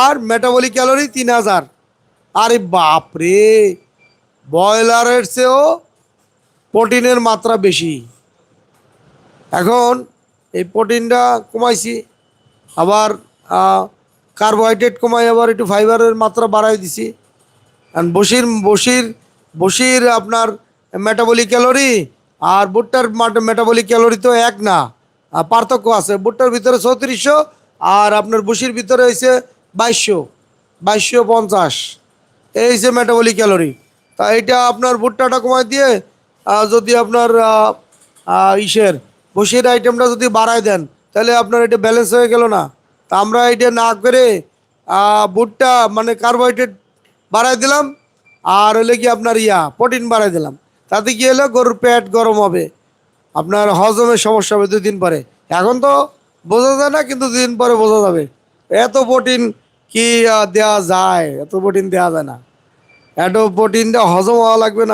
আর metabolic calorie 3000। আরে বাপরে, ব্রয়লারের চেয়েও প্রোটিনের মাত্রা বেশি। এখন এই প্রোটিনটা কমাইছি, আবার কার্বোহাইড্রেট কমাই, আবার একটু ফাইবারের মাত্রা বাড়াই দিছি। কারণ বসির আপনার মেটাবলিক ক্যালোরি আর ভুট্টার মেটাবলিক ক্যালোরি তো এক না, পার্থক্য আছে। ভুট্টার ভিতরে 3400, আর আপনার বসির ভিতরে হয়েছে 2250। এই হচ্ছে মেটাবলিক ক্যালোরি। তা এটা আপনার ভুট্টাটা কমাই দিয়ে যদি আপনার ইসের বসির আইটেমটা যদি বাড়ায় দেন, তাহলে আপনার এটা ব্যালেন্স হয়ে গেল না। তা আমরা এটা না করে ভুট্টা মানে কার্বোহাইড্রেট বাড়াই দিলাম, আর হলে কি আপনার প্রোটিন বাড়াই দিলাম। তাতে কি হলো, গরুর পেট গরম হবে, আপনার হজমের সমস্যা হবে 2 দিন পরে। এখন তো বোঝা যায় না, কিন্তু 2 দিন পরে বোঝা যাবে। এত প্রোটিন কি দেওয়া যায়? এত প্রোটিন দেওয়া যায় না। এত প্রোটিনটা হজম হওয়া লাগবে না।